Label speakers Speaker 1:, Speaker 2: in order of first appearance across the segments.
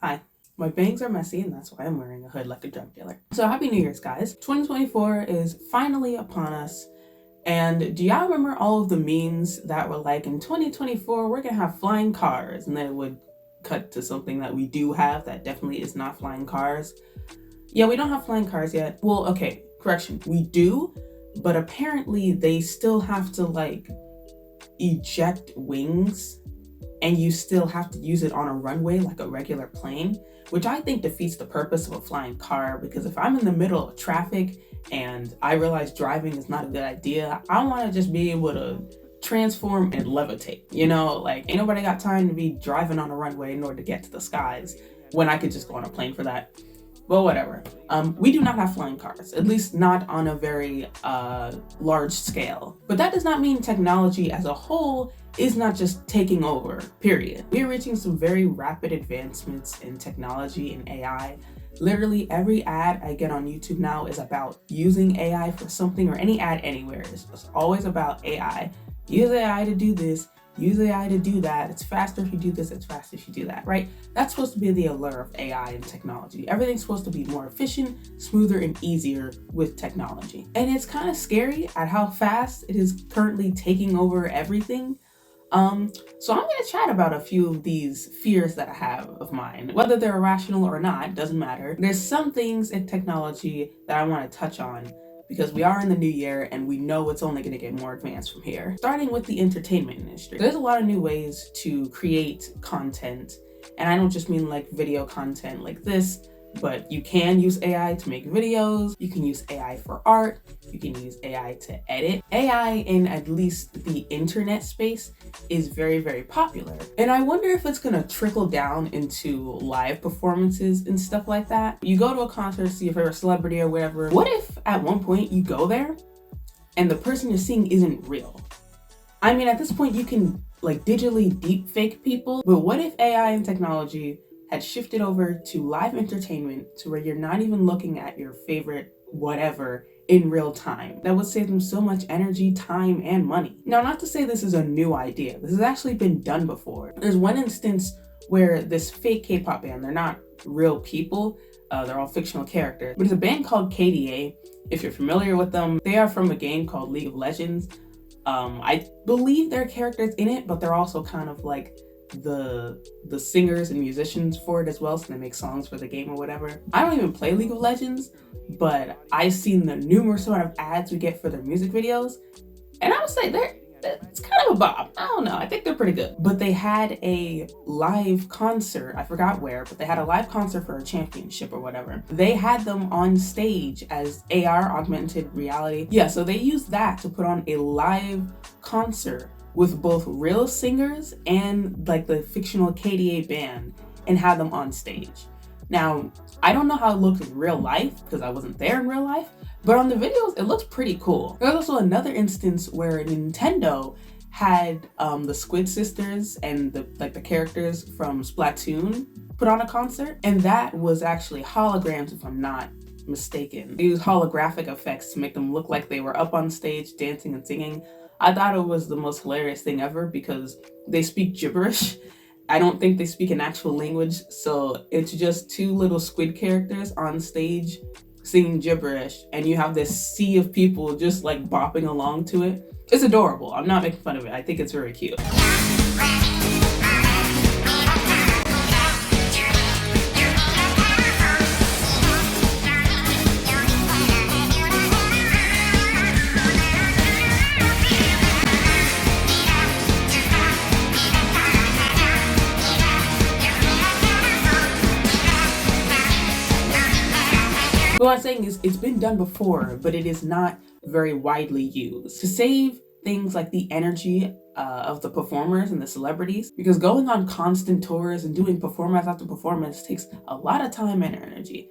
Speaker 1: Hi. My bangs are messy and that's why I'm wearing a hood like a drug dealer. So happy New Year's, guys. 2024 is finally upon us. And do y'all remember all of the memes that were like, in 2024, we're gonna have flying cars? And then it would cut to something that we do have that definitely is not flying cars. Yeah, we don't have flying cars yet. Well, okay, correction. We do, but apparently they still have to like eject wings and you still have to use it on a runway like a regular plane, which I think defeats the purpose of a flying car, because if I'm in the middle of traffic and I realize driving is not a good idea, I want to just be able to transform and levitate, like ain't nobody got time to be driving on a runway in order to get to the skies when I could just go on a plane for that. Well, whatever. We do not have flying cars, at least not on a very large scale. But that does not mean technology as a whole is not just taking over, period. We are reaching some very rapid advancements in technology and AI. Literally every ad I get on YouTube now is about using AI for something, or any ad anywhere is always about AI. Use AI to do this, use AI to do that. It's faster if you do this, it's faster if you do that, right? That's supposed to be the allure of AI and technology. Everything's supposed to be more efficient, smoother, and easier with technology. And it's kind of scary at how fast it is currently taking over everything. So I'm going to chat about a few of these fears that I have of mine. Whether they're irrational or not, doesn't matter. There's some things in technology that I want to touch on because we are in the new year and we know it's only going to get more advanced from here. Starting with the entertainment industry. There's a lot of new ways to create content, and I don't just mean like video content like this, but you can use AI to make videos, you can use AI for art, you can use AI to edit. AI in at least the internet space is very, very popular. And I wonder if it's gonna trickle down into live performances and stuff like that. You go to a concert, see your favorite celebrity or whatever. What if at one point you go there and the person you're seeing isn't real? I mean, at this point you can like digitally deepfake people, but what if AI and technology had shifted over to live entertainment to where you're not even looking at your favorite whatever in real time? That would save them so much energy, time, and money. Now, not to say this is a new idea. This has actually been done before. There's one instance where this fake K-pop band, they're not real people, they're all fictional characters, but it's a band called KDA. If you're familiar with them, they are from a game called League of Legends. I believe there are characters in it, but they're also kind of like the singers and musicians for it as well, so they make songs for the game or whatever. I don't even play League of Legends, but I've seen the numerous amount of ads we get for their music videos, and I would say it's kind of a bop. I don't know, I think they're pretty good. But they had a live concert, I forgot where, but they had a live concert for a championship or whatever. They had them on stage as AR, augmented reality. Yeah, so they used that to put on a live concert with both real singers and like the fictional KDA band, and had them on stage. Now, I don't know how it looked in real life because I wasn't there in real life, but on the videos, it looks pretty cool. There's also another instance where Nintendo had the Squid Sisters and the characters from Splatoon put on a concert, and that was actually holograms, if I'm not mistaken. They used holographic effects to make them look like they were up on stage dancing and singing. I thought it was the most hilarious thing ever because they speak gibberish. I don't think they speak an actual language, so it's just two little squid characters on stage singing gibberish, and you have this sea of people just like bopping along to it. It's adorable. I'm not making fun of it. I think it's very cute. What I'm saying is it's been done before, but it is not very widely used. To save things like the energy of the performers and the celebrities, because going on constant tours and doing performance after performance takes a lot of time and energy.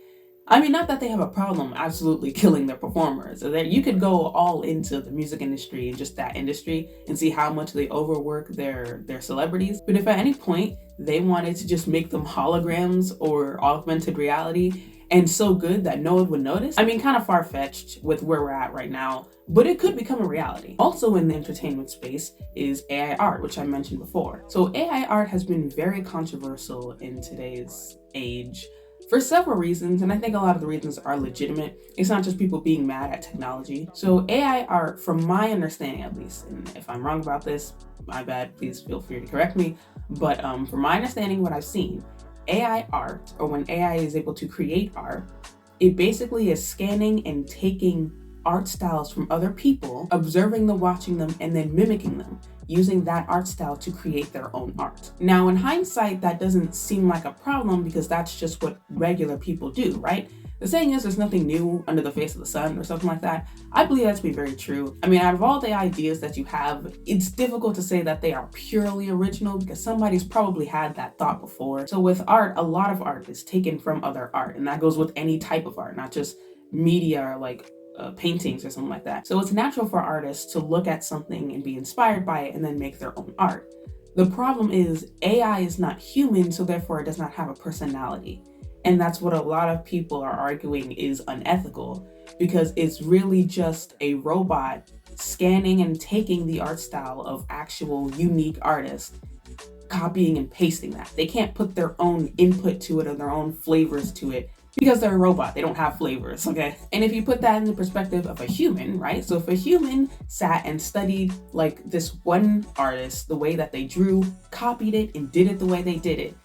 Speaker 1: I mean, not that they have a problem absolutely killing their performers. So that you could go all into the music industry and just that industry and see how much they overwork their celebrities. But if at any point they wanted to just make them holograms or augmented reality and so good that no one would notice. I mean, kind of far-fetched with where we're at right now, but it could become a reality. Also in the entertainment space is AI art, which I mentioned before. So AI art has been very controversial in today's age for several reasons, and I think a lot of the reasons are legitimate. It's not just people being mad at technology. So AI art, from my understanding at least, and if I'm wrong about this, my bad, please feel free to correct me, but from my understanding, what I've seen, AI art, or when AI is able to create art, it basically is scanning and taking art styles from other people, observing them, watching them, and then mimicking them, using that art style to create their own art. Now, in hindsight, that doesn't seem like a problem because that's just what regular people do, right? The saying is there's nothing new under the face of the sun or something like that. I believe that to be very true. I mean, out of all the ideas that you have, it's difficult to say that they are purely original because somebody's probably had that thought before. So with art, a lot of art is taken from other art, and that goes with any type of art, not just media or like paintings or something like that. So it's natural for artists to look at something and be inspired by it and then make their own art. The problem is AI is not human, so therefore it does not have a personality. And that's what a lot of people are arguing is unethical, because it's really just a robot scanning and taking the art style of actual unique artists, copying and pasting that. They can't put their own input to it or their own flavors to it because they're a robot. They don't have flavors, okay? And if you put that in the perspective of a human, right? So if a human sat and studied like this one artist, the way that they drew, copied it and did it the way they did it,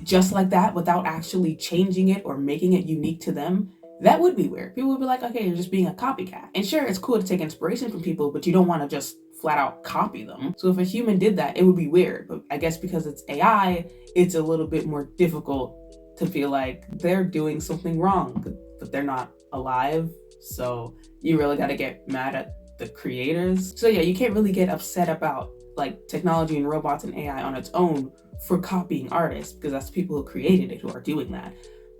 Speaker 1: just like that, without actually changing it or making it unique to them, that would be weird. People would be like, okay, you're just being a copycat. And sure, it's cool to take inspiration from people, but you don't want to just flat out copy them. So if a human did that, it would be weird. But I guess because it's AI, it's a little bit more difficult to feel like they're doing something wrong, but they're not alive. So you really got to get mad at the creators. So yeah, you can't really get upset about like technology and robots and AI on its own for copying artists, because that's people who created it who are doing that.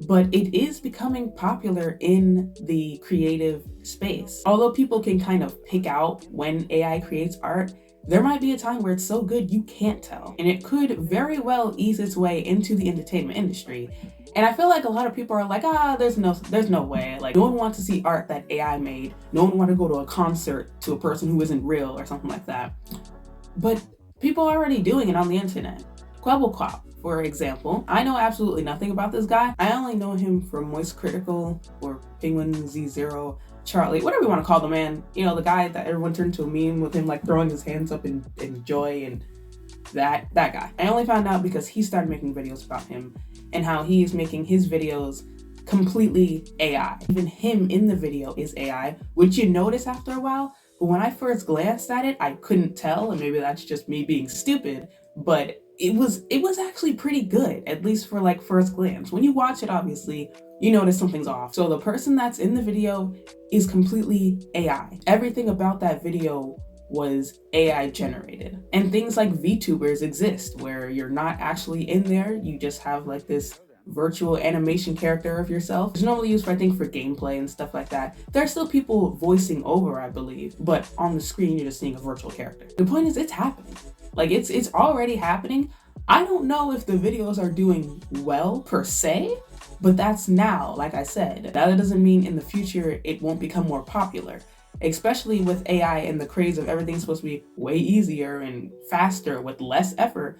Speaker 1: But it is becoming popular in the creative space. Although people can kind of pick out when AI creates art, there might be a time where it's so good you can't tell. And it could very well ease its way into the entertainment industry. And I feel like a lot of people are like, there's no way. Like, no one wants to see art that AI made. No one wants to go to a concert to a person who isn't real or something like that. But people are already doing it on the internet. Quebblecop, for example. I know absolutely nothing about this guy. I only know him from Moist Critical or Penguin Z0, Charlie, whatever you want to call the man. You know, the guy that everyone turned to a meme with him like throwing his hands up in joy, and that guy. I only found out because he started making videos about him and how he is making his videos completely AI. Even him in the video is AI, which you notice after a while. But when I first glanced at it, I couldn't tell, and maybe that's just me being stupid, but it was actually pretty good, at least for like first glance. When you watch it, obviously, you notice something's off. So the person that's in the video is completely AI. Everything about that video was AI generated. And things like VTubers exist where you're not actually in there, you just have like this virtual animation character of yourself. It's normally used for, I think, for gameplay and stuff like that. There are still people voicing over, I believe, but on the screen you're just seeing a virtual character. The point is, it's happening. Like, it's already happening. I don't know if the videos are doing well per se, but that's now, like I said. That doesn't mean in the future it won't become more popular, especially with AI and the craze of everything's supposed to be way easier and faster with less effort.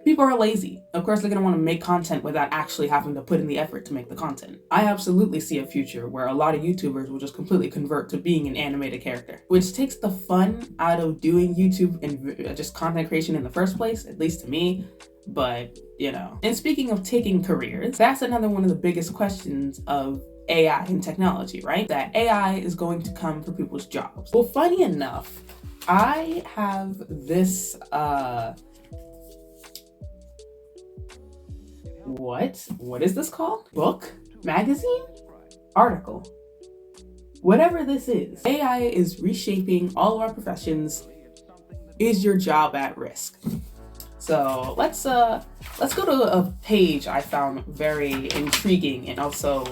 Speaker 1: People are lazy. Of course, they're gonna want to make content without actually having to put in the effort to make the content. I absolutely see a future where a lot of YouTubers will just completely convert to being an animated character, which takes the fun out of doing YouTube and just content creation in the first place, at least to me. But, you know. And speaking of taking careers, that's another one of the biggest questions of AI and technology, right? That AI is going to come for people's jobs. Well, funny enough, I have this, what is this called? Book? Magazine? Article? Whatever this is. AI is reshaping all of our professions. Is your job at risk? So let's go to a page I found very intriguing and also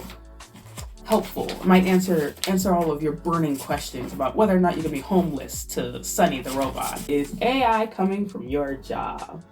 Speaker 1: helpful. It might answer all of your burning questions about whether or not you're gonna be homeless to Sunny the robot. Is AI coming from your job?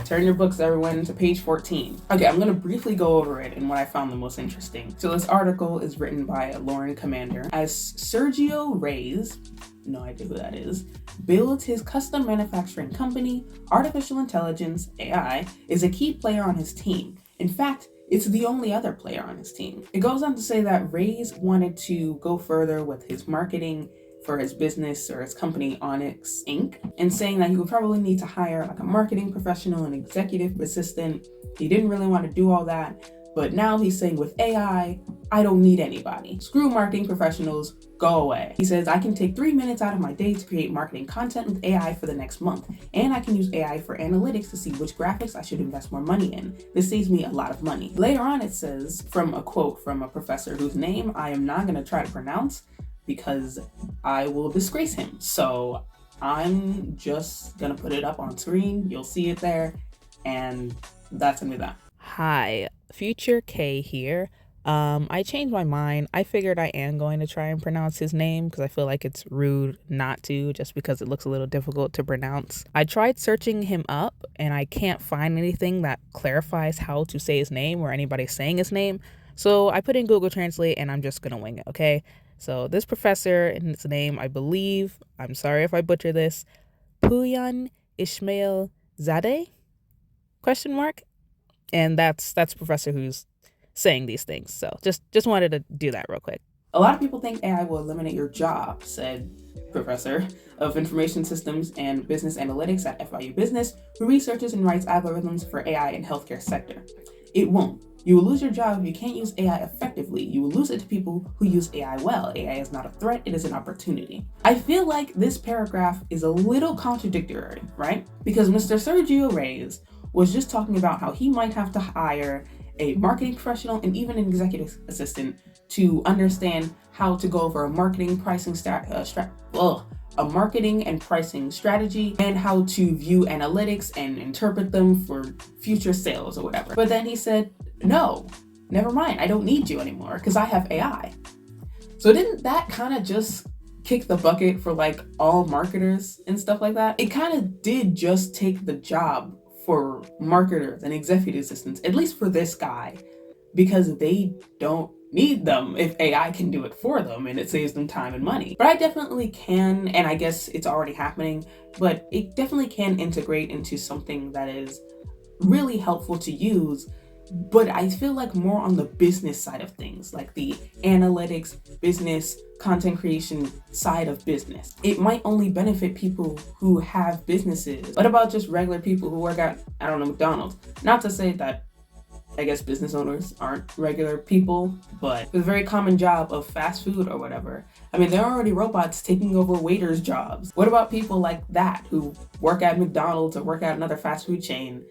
Speaker 1: Turn your books, everyone, to page 14. Okay, I'm gonna briefly go over it and what I found the most interesting. So this article is written by Lauren Commander. As Sergio Reyes, no idea who that is, builds his custom manufacturing company, artificial intelligence, AI, is a key player on his team. In fact, it's the only other player on his team. It goes on to say that Reyes wanted to go further with his marketing for his business or his company Onyx Inc. and saying that he would probably need to hire like a marketing professional, an executive assistant. He didn't really want to do all that, but now he's saying with AI, I don't need anybody. Screw marketing professionals, go away. He says, I can take 3 minutes out of my day to create marketing content with AI for the next month, and I can use AI for analytics to see which graphics I should invest more money in. This saves me a lot of money. Later on, it says, from a quote from a professor whose name I am not going to try to pronounce because I will disgrace him. So I'm just gonna put it up on screen. You'll see it there, and that's gonna be that.
Speaker 2: Hi, Future K here. I changed my mind. I figured I am going to try and pronounce his name because I feel like it's rude not to, just because it looks a little difficult to pronounce. I tried searching him up and I can't find anything that clarifies how to say his name or anybody saying his name. So I put in Google Translate and I'm just gonna wing it, okay? So this professor, and his name, I believe, I'm sorry if I butcher this, Puyan Ishmael Zadeh? Question mark? And that's professor who's saying these things. So just wanted to do that real quick.
Speaker 1: A lot of people think AI will eliminate your job, said Professor of Information Systems and Business Analytics at FIU Business, who researches and writes algorithms for AI in healthcare sector. It won't. You will lose your job if you can't use AI effectively. You will lose it to people who use AI well. AI is not a threat, it is an opportunity. I feel like this paragraph is a little contradictory, right? Because Mr. Sergio Reyes was just talking about how he might have to hire a marketing professional and even an executive assistant to understand how to go over a marketing marketing and pricing strategy and how to view analytics and interpret them for future sales or whatever. But then he said, no, never mind, I don't need you anymore because I have AI. So didn't that kind of just kick the bucket for like all marketers and stuff like that? It kind of did just take the job for marketers and executive assistants, at least for this guy, because they don't need them if AI can do it for them and it saves them time and money. But I definitely can, and I guess it's already happening, but it definitely can integrate into something that is really helpful to use. But I feel like more on the business side of things, like the analytics, business, content creation side of business. It might only benefit people who have businesses. What about just regular people who work at, I don't know, McDonald's? Not to say that I guess business owners aren't regular people, but it's a very common job of fast food or whatever. I mean, there are already robots taking over waiters' jobs. What about people like that who work at McDonald's or work at another fast food chain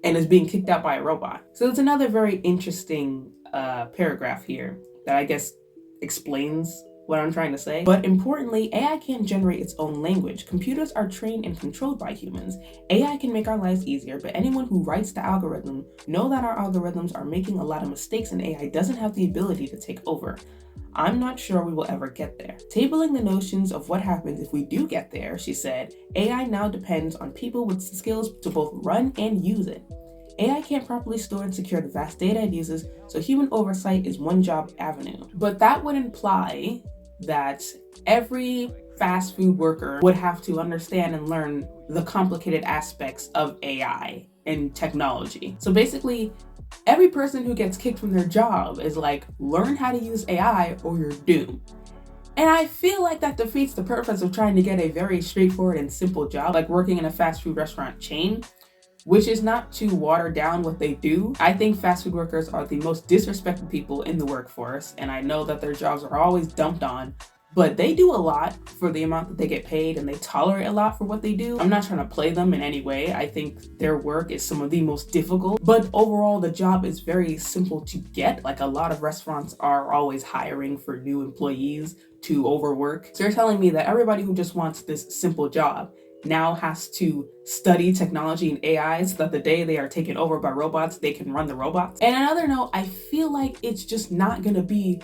Speaker 1: and is being kicked out by a robot? So it's another very interesting paragraph here that I guess explains what I'm trying to say. But importantly, AI can generate its own language. Computers are trained and controlled by humans. AI can make our lives easier, but anyone who writes the algorithm know that our algorithms are making a lot of mistakes and AI doesn't have the ability to take over. I'm not sure we will ever get there. Tabling the notions of what happens if we do get there, she said, AI now depends on people with skills to both run and use it. AI can't properly store and secure the vast data it uses, so human oversight is one job avenue. But that would imply that every fast food worker would have to understand and learn the complicated aspects of AI and technology. So basically, every person who gets kicked from their job is like, learn how to use AI or you're doomed. And I feel like that defeats the purpose of trying to get a very straightforward and simple job, like working in a fast food restaurant chain, which is not to water down what they do. I think fast food workers are the most disrespected people in the workforce, and I know that their jobs are always dumped on, but they do a lot for the amount that they get paid and they tolerate a lot for what they do. I'm not trying to play them in any way. I think their work is some of the most difficult, but overall the job is very simple to get. Like a lot of restaurants are always hiring for new employees to overwork. So you're telling me that everybody who just wants this simple job now has to study technology and AI so that the day they are taken over by robots, they can run the robots. And another note, I feel like it's just not gonna be,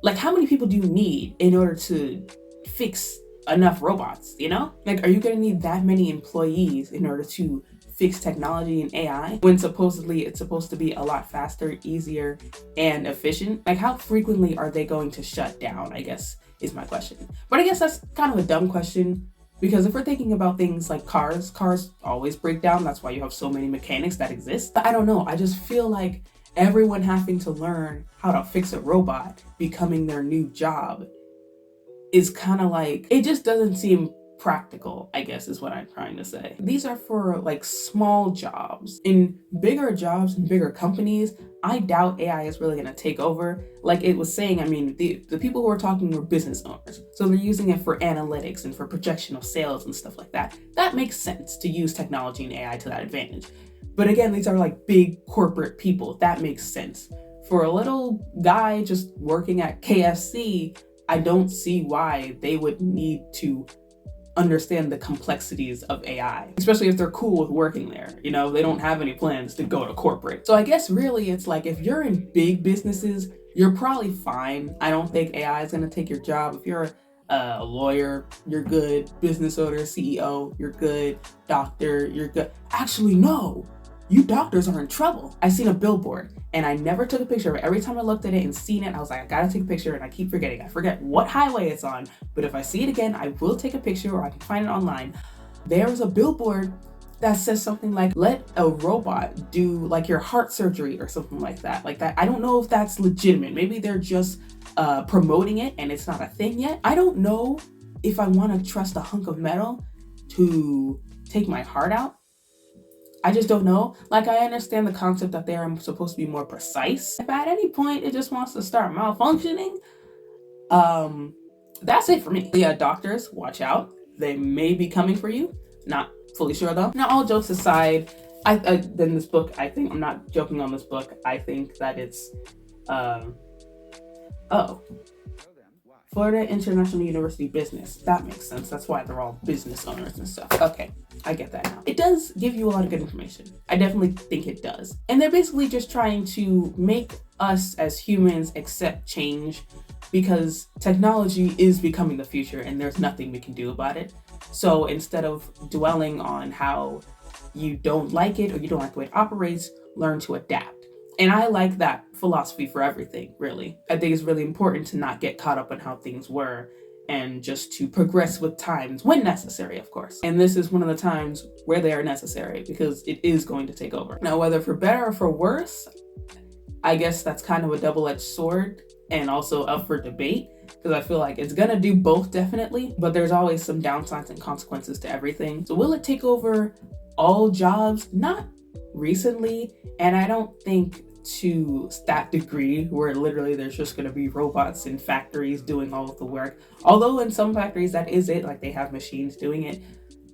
Speaker 1: like, how many people do you need in order to fix enough robots, you know? Like, are you gonna need that many employees in order to fix technology and AI when supposedly it's supposed to be a lot faster, easier, and efficient? Like, how frequently are they going to shut down, I guess, is my question. But I guess that's kind of a dumb question, because if we're thinking about things like cars always break down. That's why you have so many mechanics that exist. But I don't know. I just feel like everyone having to learn how to fix a robot becoming their new job is kind of like, it just doesn't seem practical, I guess is what I'm trying to say. These are for like small jobs. In bigger jobs and bigger companies, I doubt AI is really going to take over. Like it was saying, I mean, the people who are talking were business owners. So they're using it for analytics and for projection of sales and stuff like that. That makes sense to use technology and AI to that advantage. But again, these are like big corporate people. That makes sense. For a little guy just working at KFC, I don't see why they would need to understand the complexities of AI, especially if they're cool with working there. You know, they don't have any plans to go to corporate. So I guess really it's like, if you're in big businesses, you're probably fine. I don't think AI is going to take your job. If you're a lawyer, you're good. Business owner, CEO, you're good. Doctor, you're good. Actually, no. You doctors are in trouble. I seen a billboard and I never took a picture of it. Every time I looked at it and seen it, I was like, I gotta take a picture, and I keep forgetting. I forget what highway it's on, but if I see it again, I will take a picture, or I can find it online. There was a billboard that says something like, let a robot do like your heart surgery or something like that. Like that. I don't know if that's legitimate. Maybe they're just promoting it and it's not a thing yet. I don't know if I want to trust a hunk of metal to take my heart out. I just don't know. Like, I understand the concept that they are supposed to be more precise. If at any point it just wants to start malfunctioning, that's it for me. Yeah, doctors, watch out. They may be coming for you. Not fully sure though. Now, all jokes aside, then this book, I think, I'm not joking on this book. I think that it's, Florida International University Business. That makes sense. That's why they're all business owners and stuff. Okay, I get that now. It does give you a lot of good information. I definitely think it does. And they're basically just trying to make us as humans accept change, because technology is becoming the future and there's nothing we can do about it. So instead of dwelling on how you don't like it or you don't like the way it operates, learn to adapt. And I like that philosophy for everything, really. I think it's really important to not get caught up in how things were, and just to progress with times when necessary, of course. And this is one of the times where they are necessary, because it is going to take over. Now, whether for better or for worse, I guess that's kind of a double-edged sword and also up for debate, because I feel like it's gonna do both definitely, but there's always some downsides and consequences to everything. So will it take over all jobs? Not recently, and I don't think to that degree where literally there's just going to be robots in factories doing all of the work. Although in some factories that is it, like they have machines doing it.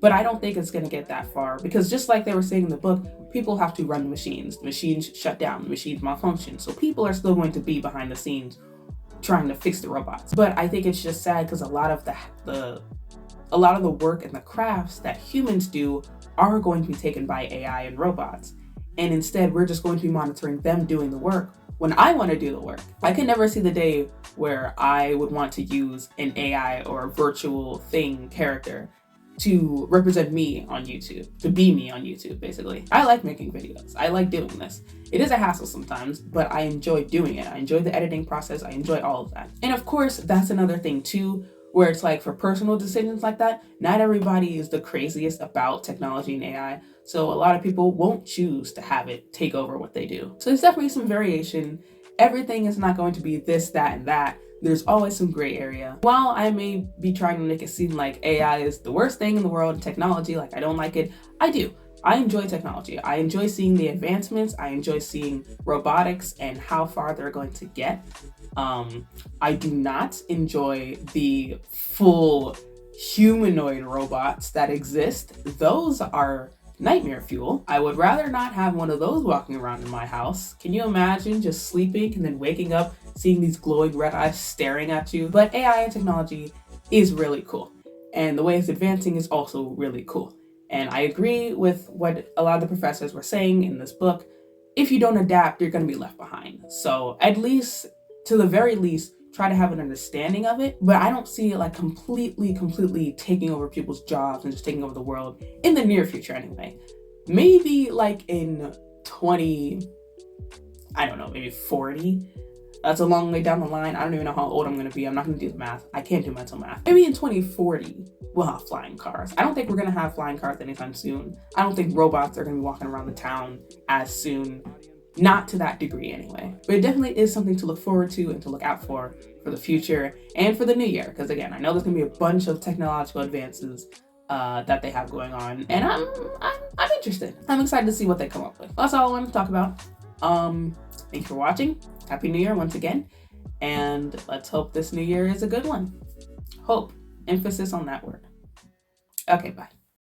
Speaker 1: But I don't think it's going to get that far, because just like they were saying in the book, people have to run the machines. The machines shut down, the machines malfunction. So people are still going to be behind the scenes trying to fix the robots. But I think it's just sad, because a lot of the work and the crafts that humans do are going to be taken by AI and robots. And instead, we're just going to be monitoring them doing the work when I want to do the work. I can never see the day where I would want to use an AI or a virtual thing character to represent me on YouTube, to be me on YouTube, basically. I like making videos. I like doing this. It is a hassle sometimes, but I enjoy doing it. I enjoy the editing process. I enjoy all of that. And of course, that's another thing too, where it's like, for personal decisions like that, not everybody is the craziest about technology and AI. So a lot of people won't choose to have it take over what they do. So there's definitely some variation. Everything is not going to be this, that, and that. There's always some gray area. While I may be trying to make it seem like AI is the worst thing in the world, and technology, like I don't like it, I do. I enjoy technology. I enjoy seeing the advancements. I enjoy seeing robotics and how far they're going to get. I do not enjoy the full humanoid robots that exist. Those are nightmare fuel. I would rather not have one of those walking around in my house. Can you imagine just sleeping and then waking up, seeing these glowing red eyes staring at you? But AI and technology is really cool. And the way it's advancing is also really cool. And I agree with what a lot of the professors were saying in this book. If you don't adapt, you're going to be left behind. So at least, to the very least, try to have an understanding of it. But I don't see it like completely taking over people's jobs and just taking over the world in the near future anyway. maybe like in 20, I don't know, maybe 40. That's a long way down the line. I don't even know how old I'm going to be. I'm not going to do the math. I can't do mental math. Maybe in 2040, we'll have flying cars. I don't think we're going to have flying cars anytime soon. I don't think robots are going to be walking around the town as soon. Not to that degree anyway. But it definitely is something to look forward to and to look out for the future and for the new year. Because again, I know there's going to be a bunch of technological advances that they have going on. And I'm interested. I'm excited to see what they come up with. That's all I wanted to talk about. Thank you for watching. Happy New Year once again. And let's hope this new year is a good one. Hope. Emphasis on that word. Okay, bye.